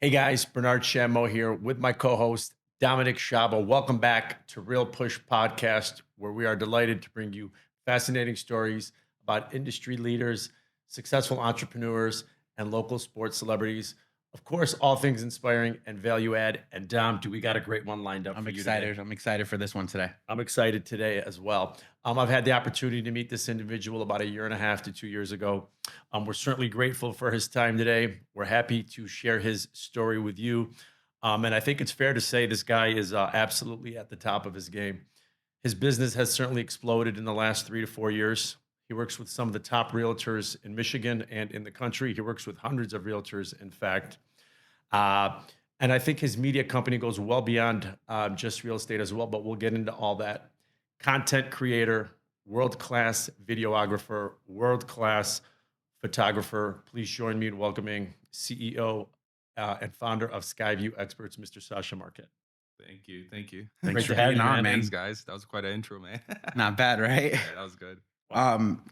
Hey guys, Bernard Shammo here with my co-host Dominic Shabo. Welcome back to Real Push Podcast, where we are delighted to bring you fascinating stories about industry leaders, successful entrepreneurs, and local sports celebrities. Of course, all things inspiring and value add. And Dom, do we got a great one lined up I'm for you today? excited. I'm excited for this one today. I'm excited today as well. I've had the opportunity to meet this individual about a year and a half to 2 years ago. We're certainly grateful for his time today. We're happy to share his story with you. And I think it's fair to say this guy is absolutely at the top of his game. His business has certainly exploded in the last 3 to 4 years. He works with some of the top realtors in Michigan and in the country. He works with hundreds of realtors, in fact. Uh, and I think his media company goes well beyond just real estate as well, but we'll get into all that. Content creator, world class videographer, world class photographer. Please join me in welcoming CEO and founder of Skyview Experts, Mr. Sasha Marquette. Thank you. Thank you. Thanks Great for to have being you, on, man. Thanks, man. guys. That was quite an intro, man. Not bad, right? Yeah, that was good.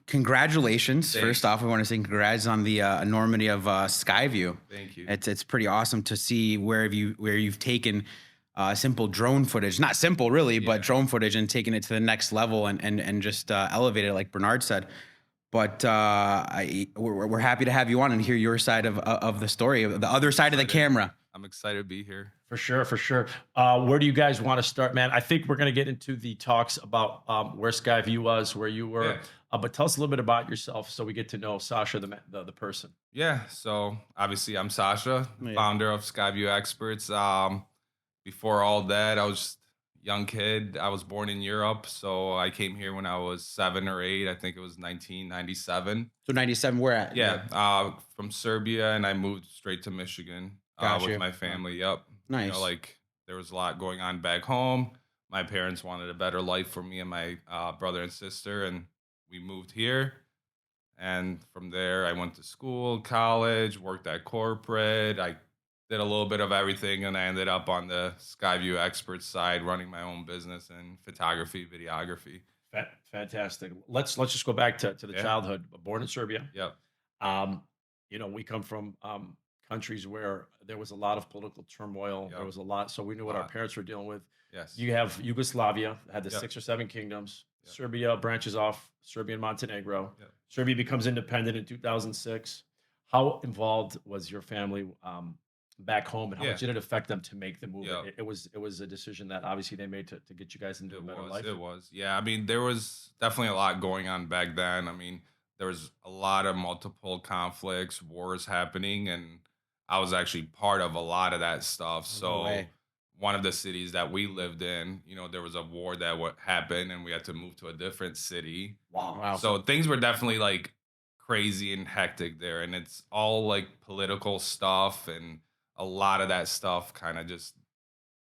Congratulations. Thanks. First off, I want to say congrats on the enormity of Skyview. Thank you. It's pretty awesome to see where you've taken simple drone footage, not simple really, Yeah. but drone footage and taking it to the next level and just elevated it like Bernard said. But we're happy to have you on and hear your side of the story, the other side of the Excited. camera. I'm excited to be here. For sure, for sure. Where do you guys want to start, man? I think we're going to get into the talks about where Skyview was, where you were. Yeah. But tell us a little bit about yourself so we get to know Sasha, the person. Yeah. So obviously, I'm Sasha, Yeah. founder of Skyview Experts. Before all that, I was just a young kid. I was born in Europe, so I came here when I was 7 or 8. I think it was 1997. So 97, where at? Yeah. From Serbia, and I moved straight to Michigan Gotcha. with my family. Yep. Nice. Like there was a lot going on back home. My parents wanted a better life for me and my brother and sister, and we moved here. And from there, I went to school, college, worked at corporate. I did a little bit of everything, and I ended up on the Skyview Experts side, running my own business in photography, videography. Fantastic. Let's just go back to the Yeah. childhood. Born in Serbia. Yep. Um, we come from countries where there was a lot of political turmoil. There Yep. was a lot, so we knew what our Lot. parents were dealing with. Yes. You have Yugoslavia, had the Yep. 6 or 7 kingdoms. Yep. Serbia branches off Serbia and Montenegro. Yep. Serbia becomes independent in 2006. How involved was your family back home, and how Yeah. much did it affect them to make the move? Yep. It was a decision that obviously they made to get you guys into a It better was. life. It was. Yeah. I mean, there was definitely a lot going on back then. I mean, there was a lot of multiple conflicts, wars happening, and I was actually part of a lot of that stuff. No So, way. one of the cities that we lived in, there was a war that would happen, and we had to move to a different city. Wow. So things were definitely like crazy and hectic there, and it's all like political stuff, and a lot of that stuff kind of just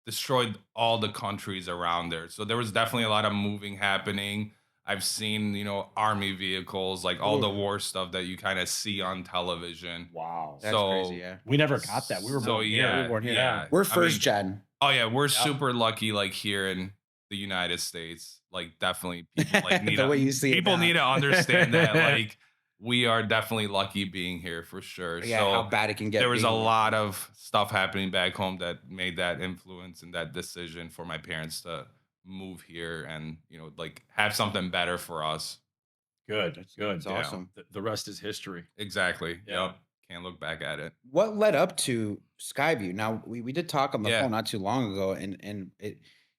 destroyed all the countries around there. So there was definitely a lot of moving happening. I've seen, army vehicles, like all the Ooh. war stuff that you kind of see on television. Wow. That's So crazy, yeah. We never got that. We were so born here. We yeah, were born here. yeah. We're I first mean, gen. oh yeah, we're Yep. super lucky, like here in the United States. Like definitely people like need The to way you see it people now. need to understand that like we are definitely lucky being here for sure. Yeah, So how bad it can get. there was a being- lot of stuff happening back home that made that influence and that decision for my parents to move here and like have something better for us. Good, good. It's Yeah. awesome. The rest is history. Exactly. Yeah. Yep. Can't look back at it. What led up to Skyview? Now we did talk on the Yeah. phone not too long ago, and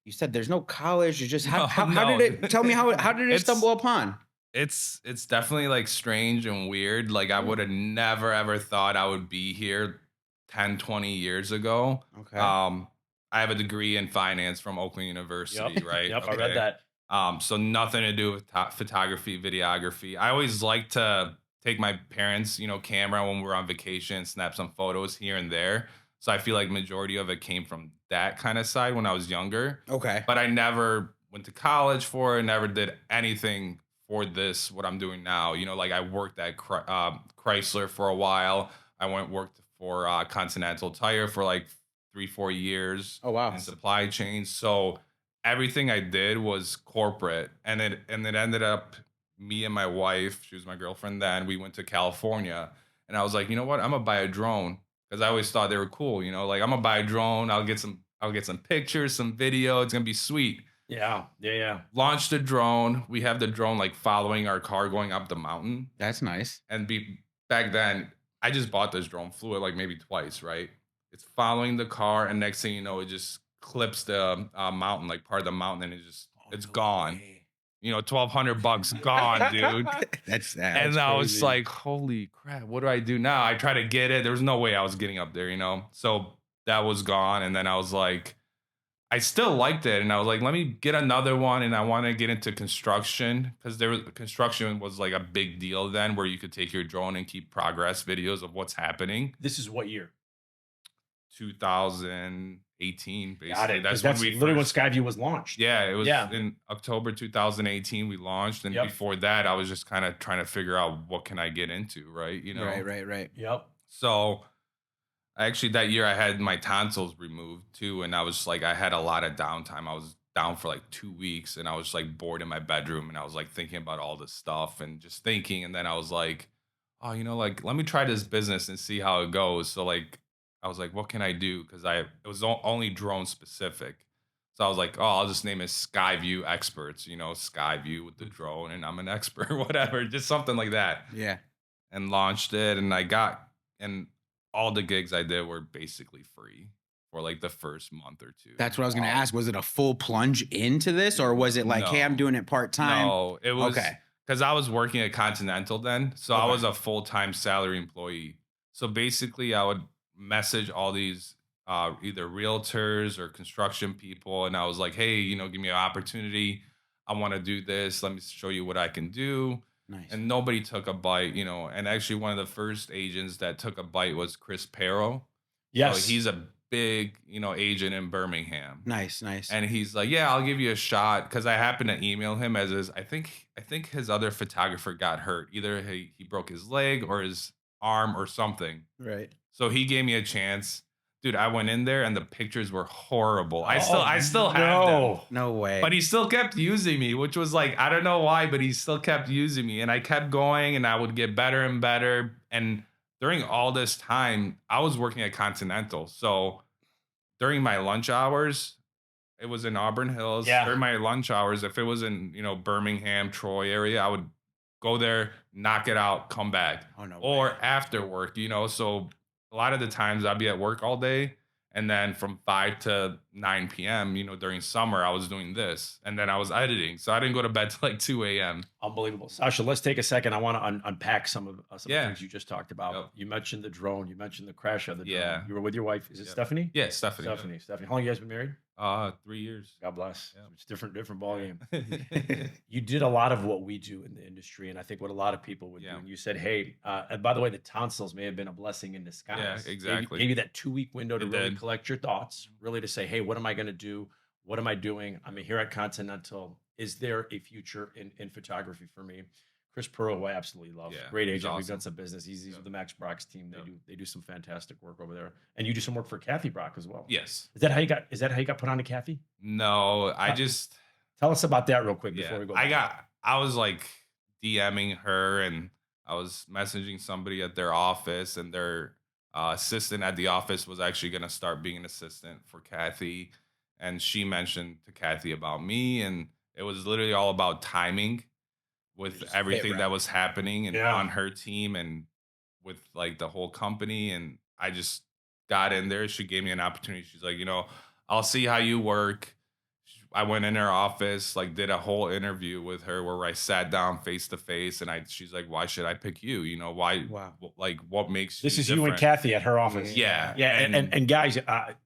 you said there's no college. You just how No. did it? Tell me how did it It's- stumble upon? It's definitely like strange and weird. Like I would have never ever thought I would be here 10, 20 years ago. Okay. I have a degree in finance from Oakland University, Yep. right? Yep. I read that. So nothing to do with photography, videography. I always like to take my parents, camera when we're on vacation, snap some photos here and there. So I feel like majority of it came from that kind of side when I was younger. Okay. But I never went to college for it, never did anything for this, what I'm doing now. Like I worked at Chrysler for a while. I worked for Continental Tire for like 3, 4 years Oh wow. in supply chain. So everything I did was corporate, and it ended up me and my wife. She was my girlfriend then. We went to California, and I was like, you know what? I'm gonna buy a drone because I always thought they were cool. Like I'm gonna buy a drone. I'll get some pictures, some video. It's gonna be sweet. Yeah. Yeah. Yeah. Launched the drone. We have the drone like following our car going up the mountain. That's nice. And back then, I just bought this drone, flew it like maybe twice, right? It's following the car, and next thing you know, it just clips the mountain, like part of the mountain, and Oh, it's no gone. way. $1,200 gone, dude. That's And I was crazy. like, holy crap, what do I do now? I try to get it. There was no way I was getting up there, So that was gone. And then I was like, I still liked it. And I was like, let me get another one. And I want to get into construction because construction was like a big deal then where you could take your drone and keep progress videos of what's happening. This is what year? 2018, Got basically. it. That's Because when that's we literally when first. Skyview was launched. Yeah, it was Yeah. in October 2018 we launched, and Yep. before that I was just kind of trying to figure out what can I get into, right? Right. Yep. So actually that year I had my tonsils removed too, and I was like I had a lot of downtime. I was down for like 2 weeks, and I was like bored in my bedroom, and I was like thinking about all this stuff and just thinking, and then I was like, oh, like let me try this business and see how it goes. So like I was like, what can I do? Because it was only drone specific. So I was like, oh, I'll just name it Skyview Experts, Skyview with the drone, and I'm an expert, whatever, just something like that. Yeah. And launched it, and all the gigs I did were basically free for like the first month or two. That's what I was going to ask. Was it a full plunge into this, or was it like, hey, I'm No. doing it part-time? No, it was Okay. because I was working at Continental then. So I Okay. was a full-time salary employee. So basically I would message all these either realtors or construction people. And I was like, hey, give me an opportunity. I want to do this. Let me show you what I can do. Nice. And nobody took a bite, and actually one of the first agents that took a bite was Chris Pero. Yes. So he's a big, agent in Birmingham. Nice. And he's like, yeah, I'll give you a shot. Cause I happened to email him as I think his other photographer got hurt. Either he broke his leg or his arm or something. Right. So he gave me a chance. Dude, I went in there and the pictures were horrible. I Oh, still have them. No way. But he still kept using me, which was like, I don't know why, but he still kept using me. And I kept going and I would get better and better. And during all this time, I was working at Continental. So during my lunch hours, it was in Auburn Hills. Yeah. During my lunch hours, if it was in, Birmingham, Troy area, I would go there, knock it out, come back. Oh, no Or way. after work, So a lot of the times I'd be at work all day. And then from 5 to 9 p.m., during summer, I was doing this. And then I was editing. So I didn't go to bed till like 2 a.m. Unbelievable. Sasha, let's take a second. I want to unpack some of the Yeah. things you just talked about. Yep. You mentioned the drone. You mentioned the crash of the drone. Yeah. You were with your wife. Is it Yep. Stephanie? Yeah, Stephanie. Stephanie. How long you guys been married? 3 years. God bless. Yep. It's different ball game. You did a lot of what we do in the industry, and I think what a lot of people would do. Yeah. And you said, "Hey," and by the way, the tonsils may have been a blessing in disguise. Yeah, exactly. Gave you that 2 week window to It really did. collect your thoughts, really to say, "Hey, what am I going to do? What am I doing? I'm here at Continental. Is there a future in photography for me?" Chris Pearl, who I absolutely love, Yeah, great he's agent. We've done awesome. some business. He's Yep. with the Max Brock's team. Yep. They do some fantastic work over there, and you do some work for Kathy Brock as well. Yes. Is that how you got? Is that how you got put on to Kathy? No, I Huh. just Tell us about that real quick before yeah. we go. I was like DMing her, and I was messaging somebody at their office, and their assistant at the office was actually going to start being an assistant for Kathy. And she mentioned to Kathy about me, and it was literally all about timing with Just hit everything that right. was happening and Yeah. on her team and with like the whole company. And I just got in there. She gave me an opportunity. She's like, I'll see how you work. I went in her office, like did a whole interview with her where I sat down face to face, and she's like, "Why should I pick you? Why? Wow. Like, what makes This you is you and different?" Kathy at her office. Yeah, Yeah. And guys,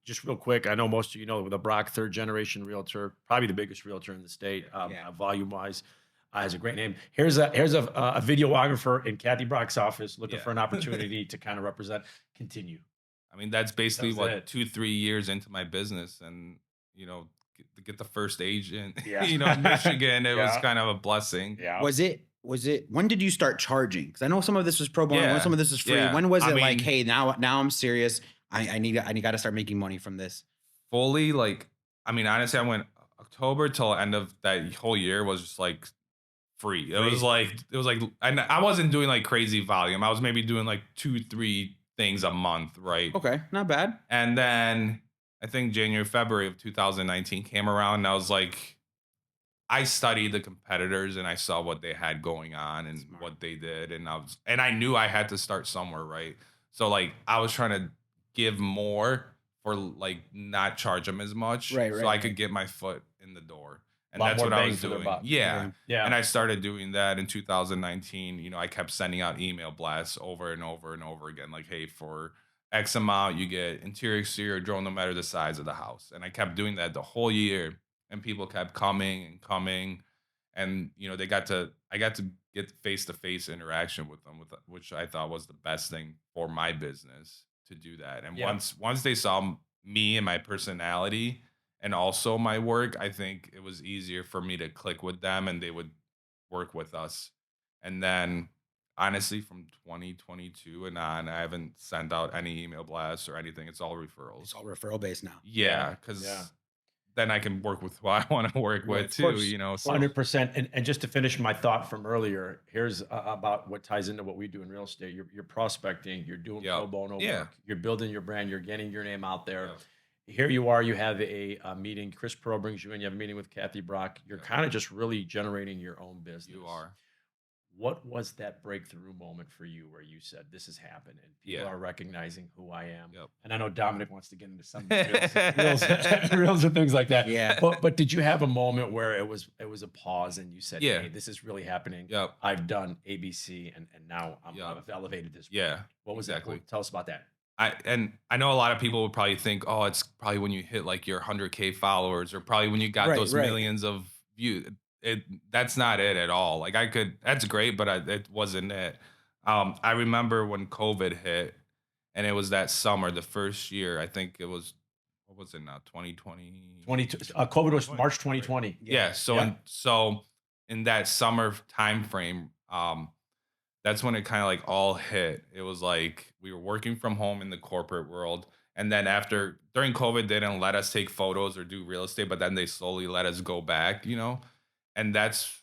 just real quick, I know most of you know the Brock, third generation realtor, probably the biggest realtor in the state, Yeah. volume wise. Has a great name. Here's a videographer in Kathy Brock's office looking Yeah. for an opportunity to kind of represent. Continue. I mean, that's basically That was it. 2-3 years into my business, and get the first agent, Yeah. in Michigan, it was Yeah. kind of a blessing. Yeah. Was it, when did you start charging? Because I know some of this was pro bono, Yeah. some of this is free. Yeah. When was I it like, mean- hey, now I'm serious. I got to start making money from this. Fully, like, I mean, honestly, I went October till end of that whole year was just like free. It was like, and I wasn't doing like crazy volume. I was maybe doing like 2-3 things a month, right? Okay, not bad. And then I think January, February of 2019 came around, and I was like, I studied the competitors and I saw what they had going on and Smart. what they did, and I knew I had to start somewhere, right? So like I was trying to give more for like not charge them as much, Right, so right, I could right. get my foot in the door, A and lot that's more what I bang was for their doing. buck. Yeah, Yeah. and Yeah. I started doing that in 2019. You know, I kept sending out email blasts over and over and over again, like, hey, for X amount, you get interior, exterior drone, no matter the size of the house, and I kept doing that the whole year, and people kept coming and coming, and you know I got to get face to face interaction with them, which I thought was the best thing for my business to do that. And Yeah. once they saw me and my personality and also my work, I think it was easier for me to click with them and they would work with us. And then honestly, from 2022 and on, I haven't sent out any email blasts or anything. It's all It's referrals. all referral based now. Yeah, Yeah. because then I can work with who I want to work Right. with Of too, course. you know. Of So course. 100%. And just to finish my thought from earlier, here's about what ties into what we do in real estate. You're prospecting, you're doing pro yep. bono Yeah. work, you're building your brand, you're getting your name out there. Yep. Here you are, you have a meeting. Chris Pro brings you in, you have a meeting with Kathy Brock. You're Yep. kind of just really generating your own business. You are. What was that breakthrough moment for you where you said, "This has happened, and people Yeah. are recognizing who I am"? Yep. And I know Dominic wants to get into some reels, reels and things like that. Yeah. But did you have a moment where it was a pause and you said, Yeah. "Hey, this is really happening. Yep. I've done ABC, and now Yep. I've elevated this Yeah. brand." What was Exactly. that? Tell us about that. I know a lot of people would probably think, oh, it's probably when you hit like your 100K followers, or probably when you got Right, those right. millions of views. That's not it at all. Like that's great, but it wasn't it. I remember when COVID hit, and it was that summer, the first year. I think it was, what was it now, 2020, 22. COVID was 2020, March right? 2020. Yeah. So Yeah. in that summer time frame, that's when it kind of like all hit. It was like we were working from home in the corporate world. And then after during COVID, they didn't let us take photos or do real estate, but then they slowly let us go back, you know? And that's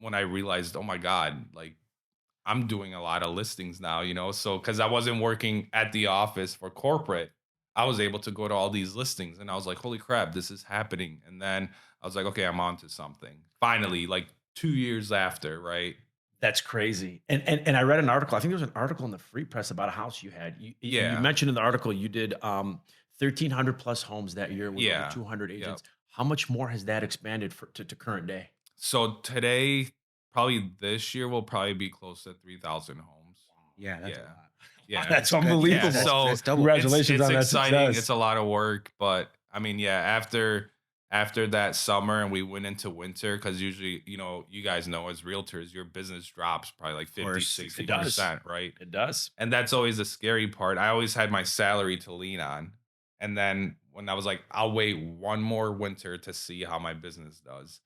when I realized, oh my God, like I'm doing a lot of listings now, you know? So because I wasn't working at the office for corporate, I was able to go to all these listings and I was like, holy crap, this is happening. And then I was like, okay, I'm on to something. Finally, like 2 years after, right? That's crazy. And I read an article. I think there was an article in the Free Press about a house you had. You Yeah. mentioned in the article you did 1,300 plus homes that year with over Yeah. 200 Yep. agents. How much more has that expanded to current day? So today, probably this year will probably be close to 3,000 homes. Yeah, that's a Yeah. lot. Yeah. That's Good. unbelievable. Yeah. So That's double. Congratulations it's on that exciting. success. It's a lot of work, but I mean, yeah, after that summer and we went into winter, because usually, you know, you guys know as realtors, your business drops probably like 50, course. It 60%, right? It does. And that's always the scary part. I always had my salary to lean on. And then when I was like, I'll wait one more winter to see how my business does.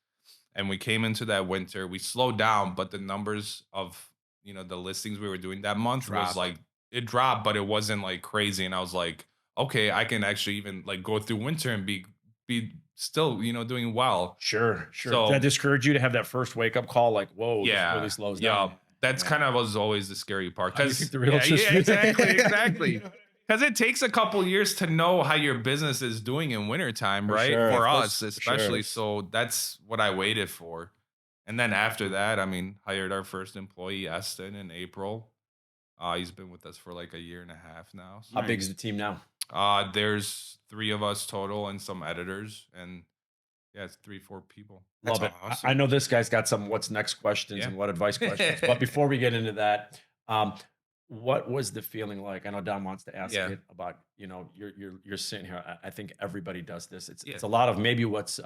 And we came into that winter, we slowed down, but the numbers of, you know, the listings we were doing that month was Dropped. like, it dropped, but it wasn't like crazy. And I was like, okay, I can actually even like go through winter and be still, you know, doing well. Sure, sure. Did that So discourage you to have that first wake up call? Like, whoa, this really yeah, slows yeah, down. that's Yeah. kind of was always the scary part. How do you think Because the realtors yeah, feel? exactly, exactly. Because it takes a couple years to know how your business is doing in wintertime, For right? sure. For Of us, course, for sure. especially. So that's what I waited for. And then after that, I mean, hired our first employee, Eston, in April. He's been with us for like a year and a half now. How So, big is the team now? there's three of us total and some editors, and yeah, it's 3, 4 people. That's Love it. awesome. I know this guy's got some what's next questions Yeah. and what advice questions. But before we get into that, what was the feeling like? I know Don wants to ask Yeah. it about, you know, you're sitting here. I think everybody does this. It's Yeah. it's a lot of maybe what's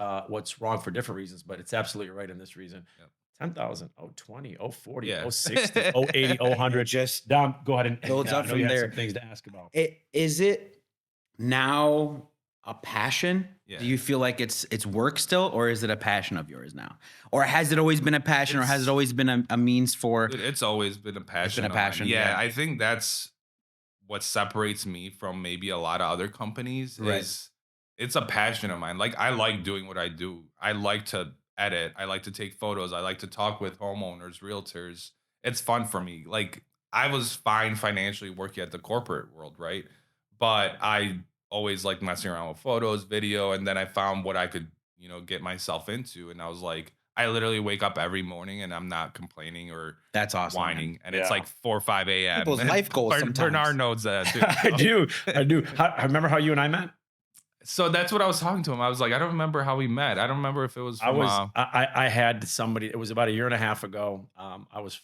wrong for different reasons, but it's absolutely right in this reason. Yep. 10,000, 20, 40, Yeah. 60, 80, 100. Just Dom, go ahead and builds I up know from you had there. some things to ask about. Is it now a passion? Yeah. Do you feel like it's work still, or is it a passion of yours now? Or has it always been a passion, or has it It's- always been a means for Dude, it's always been a passion. a of mine. passion, Yeah, yeah. I think that's what separates me from maybe a lot of other companies Right. is it's a passion of mine. Like I like doing what I do. I like to edit. I like to take photos. I like to talk with homeowners, realtors. It's fun for me. Like I was fine financially working at the corporate world, right? But I always liked messing around with photos, video, and then I found what I could, get myself into. And I was like, I literally wake up every morning and I'm not complaining or That's awesome, man. whining. And it's Yeah. like 4 or 5 a.m. People's life goals Bernard sometimes. knows that too. I do. I do. I remember how you and I met. So that's what I was talking to him. I was like, I don't remember how we met. I don't remember if it was from I had somebody, it was about a year and a half ago. I was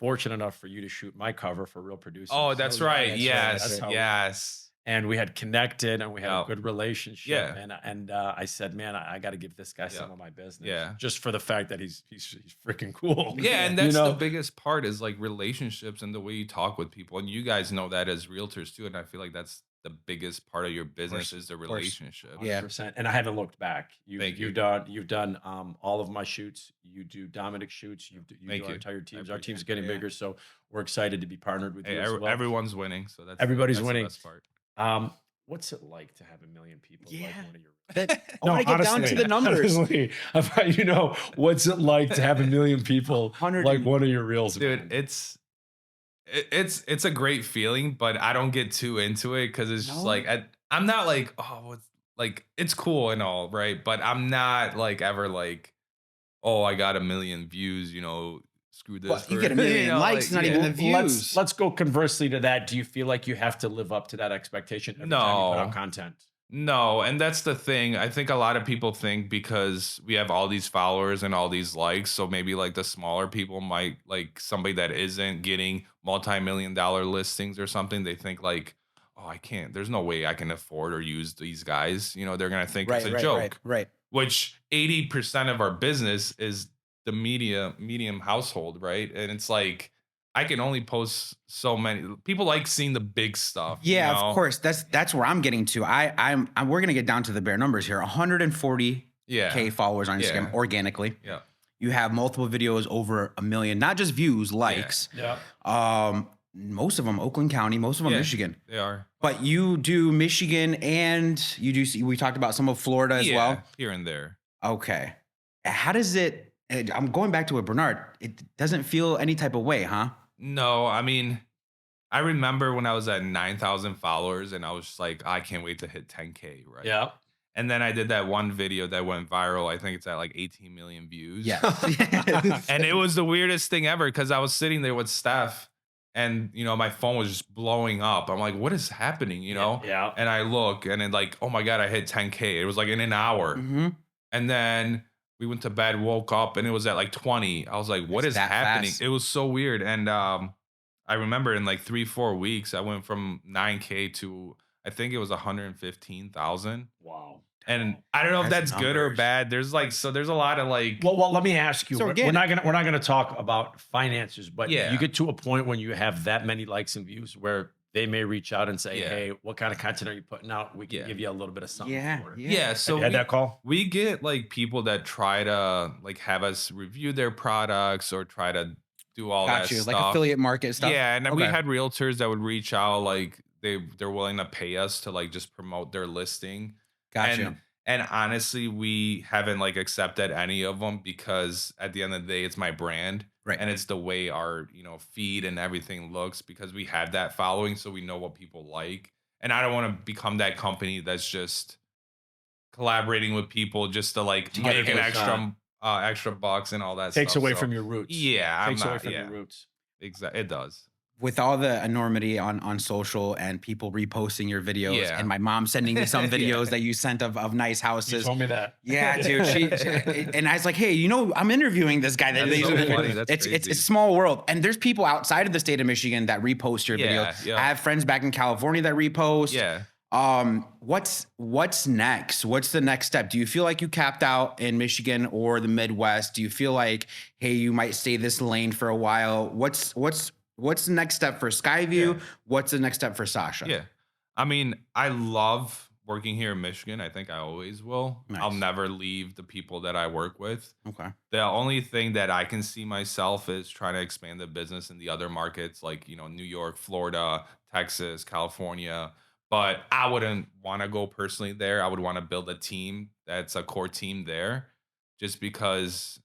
fortunate enough for you to shoot my cover for Real Producers. Oh, that's right. that's right, Yes. that's right. Yes. And we had connected and we had a Yep. good relationship. Yeah. And I said, man, I got to give this guy some Yep. of my business. Yeah. Just for the fact that he's freaking cool. Yeah, and You that's know? the biggest part is like relationships and the way you talk with people. And you guys know that as realtors too. And I feel like that's the biggest part of your business is the course. relationship. Yeah. 100%. And I haven't looked back. Thank you. You've done all of my shoots. You do Dominic shoots. You Thank do our you. entire I teams. Our appreciate team's it. getting Yeah. bigger, so we're excited to be partnered with Hey, you as well. everyone's winning, so Everybody's that's winning. the best part. What's it like to have a million people like Yeah. one of your? That, I want to get down to honestly, the numbers. honestly, what's it like to have a million people 100 like and- one of your reels, Dude, man? it's a great feeling, but I don't get too into it because it's just No? like I'm not like, oh, what's like it's cool and all, right? But I'm not like ever like, oh, I got a million views, screw this. Well, you for- get a million likes, not even the views. Let's go conversely to that. Do you feel like you have to live up to that expectation every time you put out No. content? No, and that's the thing. I think a lot of people think because we have all these followers and all these likes, so maybe like the smaller people might like somebody that isn't getting multi-million dollar listings or something. They think like, oh, I can't. There's no way I can afford or use these guys. They're gonna think it's a joke. Right. Which 80% of our business is the medium household, right? And it's like I can only post so many. People like seeing the big stuff. Yeah, you know? of course. That's where I'm getting to. We're gonna get down to the bare numbers here. 140K Yeah. followers on Instagram Yeah. organically. Yeah. You have multiple videos over 1 million, not just views, likes. Yeah. Most of them Oakland County, most of them Yeah. Michigan. They are. But you do Michigan and you do. We talked about some of Florida as well. Here and there. Okay. How does it? I'm going back to it, Bernard. It doesn't feel any type of way, huh? No, I mean, I remember when I was at 9,000 followers and I was just like, I can't wait to hit 10K, right? Yeah. And then I did that one video that went viral. I think it's at like 18 million views. Yeah. And it was the weirdest thing ever because I was sitting there with Steph and, my phone was just blowing up. I'm like, what is happening, Yeah. And I look and it like, oh my God, I hit 10K. It was like in an hour. Mhm. And then we went to bed, woke up, and it was at like 20. I was like, what It's is that happening? fast. It was so weird. And I remember in like 3-4 weeks, I went from 9K to I think it was 115,000. Wow. And I don't know if That's that's good or numbers. bad. There's a lot of like Well, let me ask you. So We're again- we're not gonna talk about finances, but Yeah. you get to a point when you have that many likes and views where they may reach out and say, Yeah. "Hey, what kind of content are you putting out? We can Yeah. give you a little bit of something." Yeah, for it." yeah. yeah. So Have you had we, that call? we get like people that try to like have us review their products or try to do all Got that you. stuff. Like affiliate market stuff. Yeah, and then we Okay. had realtors that would reach out, like they're willing to pay us to like just promote their listing. Gotcha. And honestly, we haven't like accepted any of them because at the end of the day, it's my brand. Right. And it's the way our, feed and everything looks because we have that following, so we know what people like. And I don't want to become that company that's just collaborating with people just to like To get make an those, extra bucks and all that Takes stuff. away So, from your roots. Yeah, I'm Takes away not. from Yeah, your roots. exactly. It does. With all the enormity on social and people reposting your videos Yeah. and my mom sending me some Yeah. videos that you sent of nice You houses. told me that. Yeah, dude. And I was like, hey, I'm interviewing this guy. That's so funny. That's it's crazy. a small world. And there's people outside of the state of Michigan that repost your Yeah, videos. yeah. I have friends back in California that repost. Yeah. What's next? What's the next step? Do you feel like you capped out in Michigan or the Midwest? Do you feel like, hey, you might stay this lane for a while? What's the next step for Skyview? Yeah. What's the next step for Sasha? Yeah. I mean, I love working here in Michigan. I think I always will. I'll Nice. never leave the people that I work with. Okay. The only thing that I can see myself is trying to expand the business in the other markets like, New York, Florida, Texas, California. But I wouldn't want to go personally there. I would want to build a team that's a core team there just because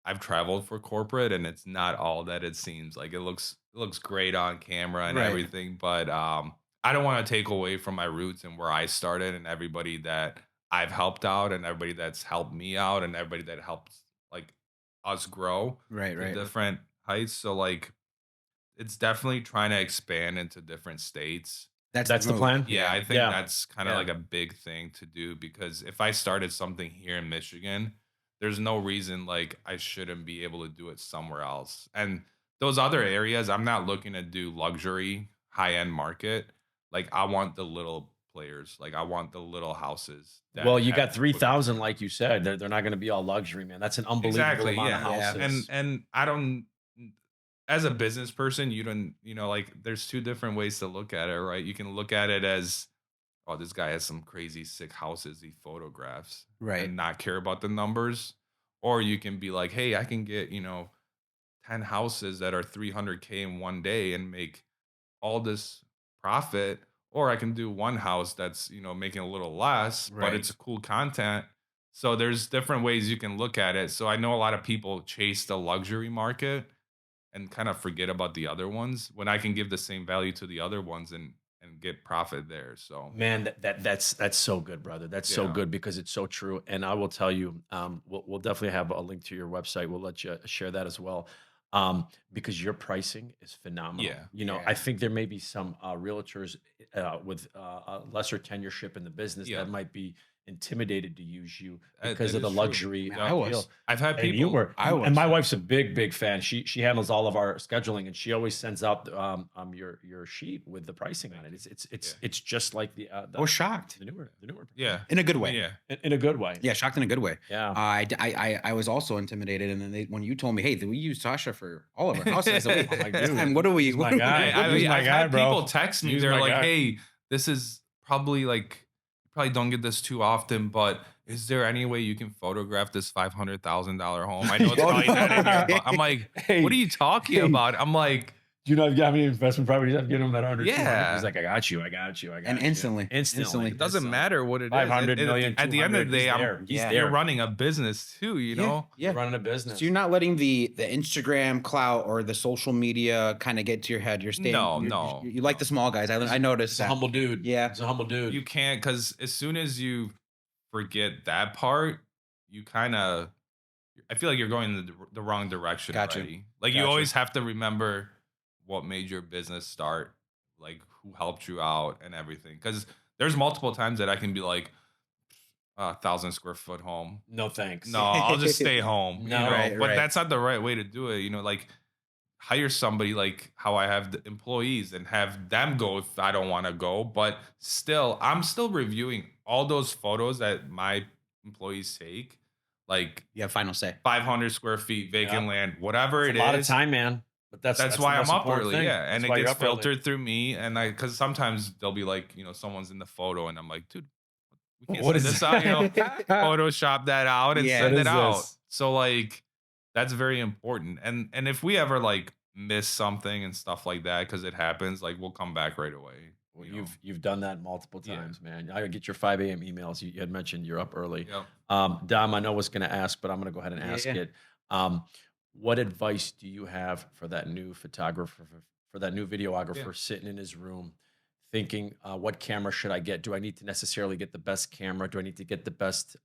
I've traveled for corporate and it's not all that it seems. Like it looks great on camera and Right. everything, but I don't want to take away from my roots and where I started and everybody that I've helped out and everybody that's helped me out and everybody that helps like us grow Right. to Right. different heights. So like it's definitely trying to expand into different states. That's the That's the move. plan? Yeah, Yeah. I think Yeah. that's kind of Yeah. like a big thing to do because if I started something here in Michigan, there's no reason like I shouldn't be able to do it somewhere else. And those other areas, I'm not looking to do luxury, high-end market. Like I want the little players. Like I want the little houses that Well, you have got equipment. 3,000, like you said. They're not gonna be all luxury, man. That's an unbelievable Exactly, amount of yeah. Yeah. And houses. and I don't as a business person, you don't, like there's two different ways to look at it, right? You can look at it as, oh, this guy has some crazy sick houses he photographs Right. and not care about the numbers. Or you can be like, hey, I can get, 10 houses that are 300K in one day and make all this profit. Or I can do one house that's, making a little less, but Right. it's cool content. So there's different ways you can look at it. So I know a lot of people chase the luxury market and kind of forget about the other ones when I can give the same value to the other ones and get profit there. So Man, that's so good, brother. That's so yeah. good because it's so true. And I will tell you, we'll definitely have a link to your website. We'll let you share that as well, because your pricing is phenomenal. Yeah. I Yeah. think there may be some realtors with a lesser tenureship in the business Yeah. that might be intimidated to use you because That of the is true. luxury Man, I feel. was. I've had And you people were, I and was. my wife's a big fan. She handles all of our scheduling, and she always sends out your sheet with the pricing on thank it. you. It's Yeah. it's just like I was shocked the newer Yeah. pricing in a good I mean, way. yeah. in a good way. Yeah, shocked in a good way. Yeah. I was also intimidated, and then when you told me, "Hey, we use Sasha for all of our houses," I said, "Wait, I'm like, this dude, time, what do we? he's What my do we? guy. What I do He's mean, we?" my I've guy, had bro. people text me. He's They're my like, guy. "Hey, this is probably like you probably don't get this too often, but is there any way you can photograph this $500,000 home? I know it's Oh, probably no. not in your I'm like, "What are Hey, you talking hey, about?" I'm like, do you know I've got how many investment properties I've given him that are under 200? He's "Yeah." like, I got you, I got you, I And got you. instantly, Instantly. It It's doesn't matter what it is. 500 million, At the end of 200. the day, He's there. He's Yeah. you're there. running a business too, you yeah, know? You're yeah. running a So business. you're not letting the Instagram clout or the social media kind of get to your head. You're staying. No, You no, like the no. small guys. I noticed He's a that. humble dude. Yeah. He's a humble dude. You can't because as soon as you forget that part, you kind of I feel like you're going in the wrong direction Got you. already. Like you Got you. always have to remember what made your business start, like who helped you out and everything. Because there's multiple times that I can be like, 1,000 square foot home. No thanks. No, I'll just stay home. No. Right, But right. that's not the right way to do it. Like hire somebody like how I have the employees and have them go if I don't want to go. But still, I'm still reviewing all those photos that my employees take. Like Yeah. Final say. 500 square feet vacant Yeah. land, whatever It's it a lot of is. time, man. But That's the why I'm most up important early. thing. Yeah. And That's it why you're gets up early. filtered through me. And because sometimes they'll be like, someone's in the photo and I'm like, dude, we can't What send is this out, that? Photoshop that out and Yeah. send What it is out. this? So like that's very important. And if we ever like miss something and stuff like that, because it happens, like we'll come back right away. Well, You know? you've done that multiple Yeah. times, man. I get your 5 a.m. emails. You had mentioned you're up early. Yep. Dom, I know what's going to ask, but I'm going to go ahead and Yeah, ask yeah. it. What advice do you have for that new photographer, for that new videographer Yeah. sitting in his room, thinking, what camera should I get? Do I need to necessarily get the best camera? Do I need to get the best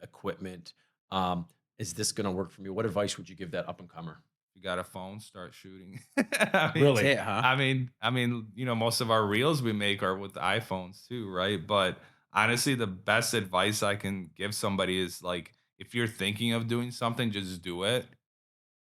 equipment? Is this going to work for me? What advice would you give that up and comer? You got a phone, start shooting. I mean, Really? That's it, huh? I mean, most of our reels we make are with iPhones too, right? But honestly, the best advice I can give somebody is like, if you're thinking of doing something, just do it.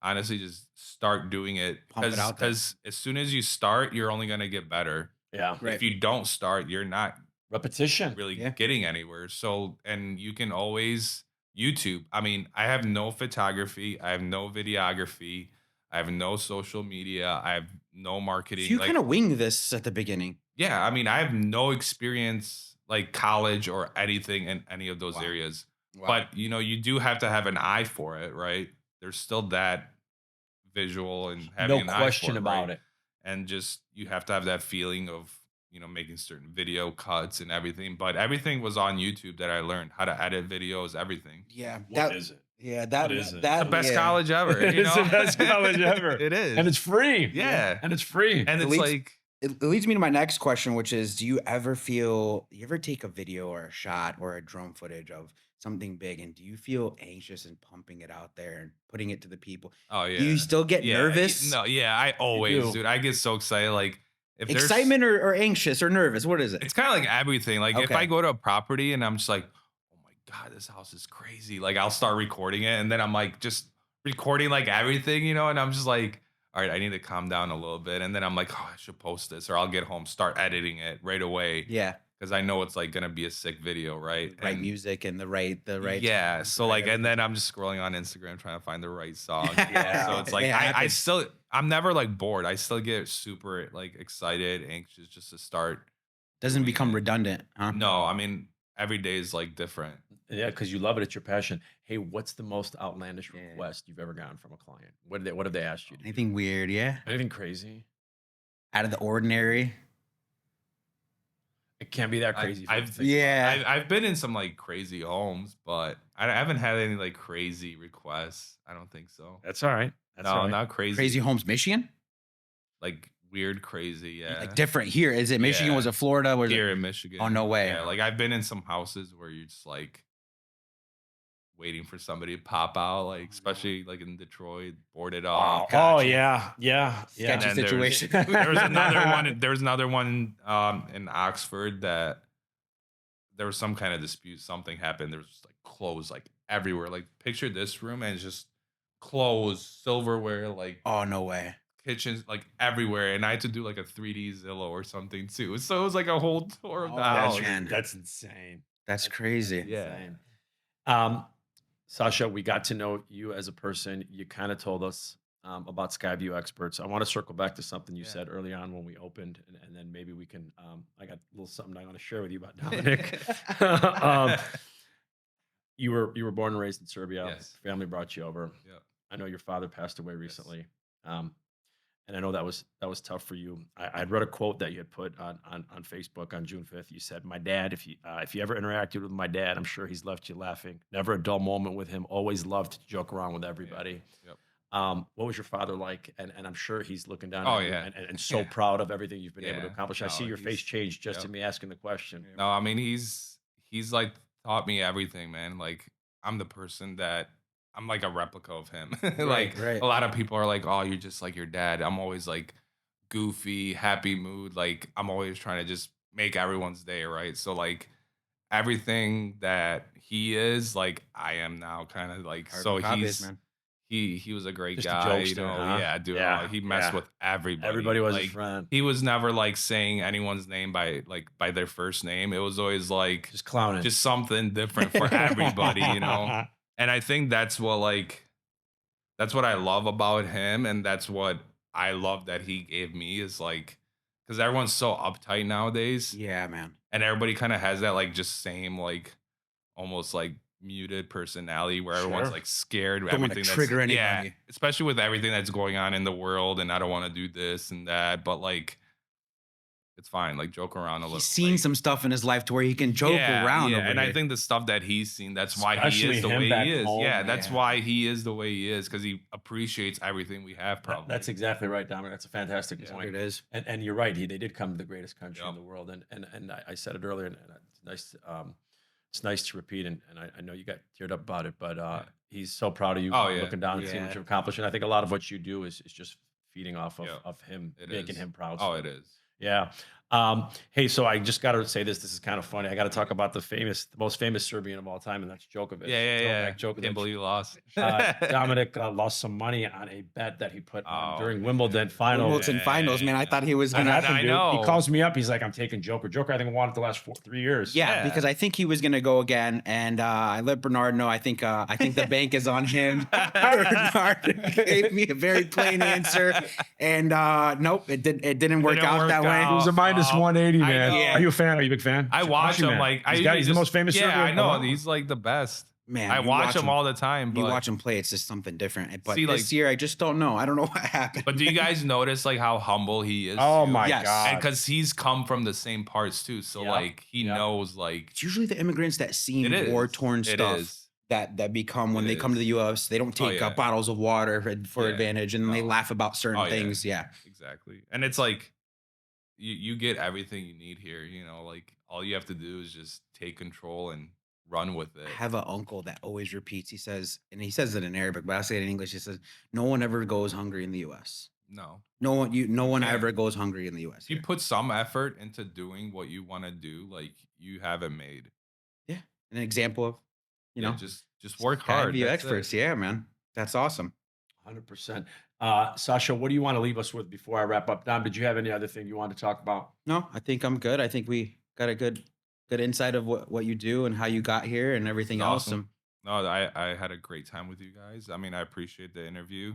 Honestly, just start doing it Pump it out there. because as soon as you start, you're only gonna get better. Yeah. Right. If you don't start, you're not Repetition. really Yeah. getting anywhere. So, and you can always YouTube. I mean, I have no photography, I have no videography, I have no social media, I have no So marketing. you Like, kind of wing this at the beginning. yeah, I mean, I have no experience like college or anything in any of those Wow. areas. Wow. But you do have to have an eye for it, right? There's still that visual and having No an eye for question it, about right? it. And just you have to have that feeling of making certain video cuts and everything. But everything was on YouTube that I learned how to edit videos, everything. Yeah. What is it? Yeah, What is it? The best college ever. It You is the know? best college ever. It is. And it's free. Yeah. And it's free. And it's leads- like, It leads me to my next question, which is, do you ever take a video or a shot or a drone footage of something big, and do you feel anxious and pumping it out there and putting it to the people? oh yeah. Do you still get Yeah, nervous? No, yeah, I always, do. dude. I get so excited. Like if there's Excitement or anxious or nervous? What is it? it's kind of like everything. Like if Okay. I go to a property and I'm just like, oh my God, this house is crazy. Like I'll start recording it and then I'm like just recording like everything, you know, and I'm just like, all right, I need to calm down a little bit. And then I'm like, oh, I should post this, or I'll get home, start editing it right away. Yeah, Because I know it's like gonna be a sick video, right? right And music and the right. yeah. So right like, and everything. then I'm just scrolling on Instagram trying to find the right song. Yeah. So it's like It I happens. I'm never like bored. I still get super like excited, anxious just to start. Doesn't doing become it. redundant, huh? No, I mean every day is like different. Yeah, because you love it. It's your passion. Hey, what's the most outlandish Yeah. request you've ever gotten from a client? What have they asked you to do? Anything weird? Yeah, Anything crazy? out of the ordinary. It can't be that crazy. if you I've- think about it. Yeah, I've been in some like crazy homes, but I haven't had any like crazy requests. I don't think so. That's all right. That's No, all right. not crazy. Crazy Homes, Michigan. Like weird, crazy. Yeah. Like different here. Is it Michigan? Yeah. Was it Florida? Was Here it? in Michigan. Oh, no way. Yeah, like I've been in some houses where you're just like waiting for somebody to pop out, like especially like in Detroit, boarded Oh, off. Gotcha. yeah. Sketchy And then situation. There was another one. There was another one in Oxford that there was some kind of dispute. Something happened. There was just like clothes like everywhere. Like picture this room and it's just clothes, silverware, like Oh, no way. kitchens, like everywhere. And I had to do like a 3D Zillow or something too. So it was like a whole tour of the Oh, house. man. That's insane. That's crazy. Yeah. Insane. Sasha, we got to know you as a person. You kind of told us about Skyview experts. I want to circle back to something you Yeah. said early on when we opened, and then maybe we can. I got a little something I want to share with you about Dominic. You were born and raised in Serbia. Yes. Family brought you over. Yep. I know your father passed away recently, and I know that was tough for you. I'd read a quote that you had put on Facebook on June 5th. You said, "My dad, if you ever interacted with my dad, I'm sure he's left you laughing. Never a dull moment with him. Always loved to joke around with everybody." Yep. What was your father like? And I'm sure he's looking down Oh, at you yeah. and so Yeah. proud of everything you've been able to Yeah. accomplish. I No, see your face he's- change just in yep. me asking the question. No, I mean he's like taught me everything, man. Like I'm the person that I'm like a replica of him. Like right. a lot of people are like, "Oh, you're just like your dad." I'm always like goofy, happy mood. Like I'm always trying to just make everyone's day, right? So like everything that he is, like I am now, kind of like. Hard So to copy it, he's man. he was a great Just a guy, you jokester, know. huh? Yeah, dude. Yeah, He messed yeah. with everybody. Everybody was like, his friend. He was never like saying anyone's name by their first name. It was always like Just clowning. just something different for everybody, you know. And I think that's what I love about him, and that's what I love that he gave me is like, because everyone's so uptight nowadays, Yeah, man. and everybody kind of has that like just same like almost like muted personality where everyone's Sure. like scared of Don't wanna everything trigger that's yeah, anybody. especially with everything that's going on in the world, and I don't want to do this and that, but like it's fine, like joke around a little. He's seen like, some stuff in his life to where he can joke around. yeah, over and I here. think the stuff that he's seen, that's why he Especially is the him way back he is. home, Yeah, that's man. why he is the way he is, because he appreciates everything we have. Probably That's exactly right, Dominic. That's a fantastic Yeah. point. it is. And you're right. They did come to the greatest country in Yep. the world. And I said it earlier, and it's nice to repeat. And I know you got teared up about it, but he's so proud of you. Oh, yeah. Looking down and seeing what Yeah. you've accomplished. And I think a lot of what you do is just feeding off of, Yep. of him, It making is. him proud. Oh, it is. Yeah. Hey, so I just got to say this. This is kind of funny. I got to talk about the most famous Serbian of all time, and that's Djokovic. Yeah. Djokovic. Can't believe you lost. Dominic lost some money on a bet that he put on Oh, during man. Wimbledon final. Wimbledon finals, man. I thought he was I gonna. I know. He calls me up. He's like, "I'm taking Joker. Joker, I think won it the last 3 years." Yeah, Yeah. because I think he was gonna go again, and I let Bernard know. I think the bank is on him. Bernard gave me a very plain answer, and nope, it didn't work Didn't out work that way. out. It was a minus Oh, 180, I man. know. Are you a fan? Are you a big fan? I watch Country him man. like I he's usually the just- most famous. Yeah, Serbian I of know. all. He's like the best. Man, I you watch him all the time. You But, watch him play, it's just something different. But See, this like- year, I just don't know. I don't know what happened. but do you guys notice like how humble he is? Oh too? my Yes. god! And because he's come from the same parts too, so Yep. like he Yep. knows like It's usually the immigrants that it seem is war torn It stuff. is. that become when It they come to is. the US, they don't Oh take yeah. bottles of water for Yeah. advantage, and they No. laugh about Oh certain yeah. things. Yeah, Exactly. And it's like you get everything you need here, you know, like all you have to do is just take control and run with I it. have an uncle that always repeats. He says, and he says it in Arabic, but I say it in English. He says, "No one ever goes hungry in the U.S. No. No You one can't. ever goes hungry in the U.S. If you here." put some effort into doing what you want to do, like you have it made. Yeah, an example of, you Yeah, know, just work hard. Skyview That's it. experts. Yeah, man, that's awesome. 100%. Sasha, what do you want to leave us with before I wrap up? Dom, did you have any other thing you wanted to talk about? No, I think I'm good. I think we got a good insight of what you do and how you got here and This is everything else. awesome. No, I had a great time with you guys. I mean, I appreciate the interview.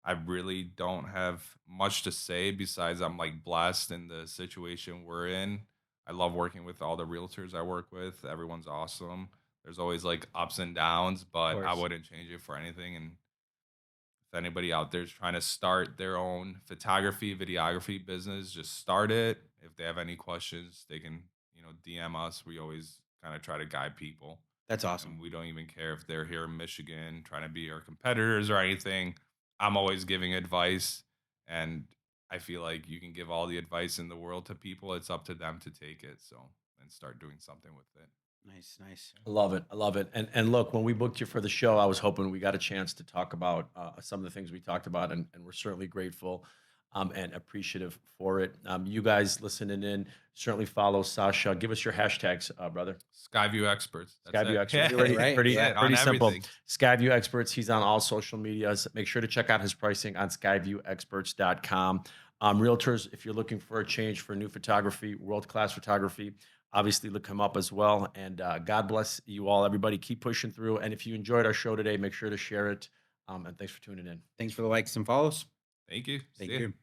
I really don't have much to say besides I'm like blessed in the situation we're in. I love working with all the realtors I work with. Everyone's awesome. There's always like ups and downs, Of but I course, wouldn't change it for anything. And if anybody out there is trying to start their own photography, videography business, just start it. If they have any questions, they can, DM us. We always kind of try to guide people. that's awesome. And we don't even care if they're here in Michigan trying to be our competitors or anything. I'm always giving advice. And I feel like you can give all the advice in the world to people. It's up to them to take it. So, and start doing something with it. Nice, nice. I love it. I love it. And look, when we booked you for the show, I was hoping we got a chance to talk about some of the things we talked about, and we're certainly grateful and appreciative for it. You guys listening in, certainly follow Sasha. Give us your hashtags, brother. Skyview experts. That's Skyview it. experts. Yeah, Right? Pretty, Yeah. that's it, on pretty simple. everything. Skyview experts. He's on all social medias. Make sure to check out his pricing on skyviewexperts.com. Realtors, if you're looking for a change for new photography, world-class photography, obviously look him up as well. And God bless you all, everybody. Keep pushing through. And if you enjoyed our show today, make sure to share it. And thanks for tuning in. Thanks for the likes and follows. Thank you. See Thank ya. you.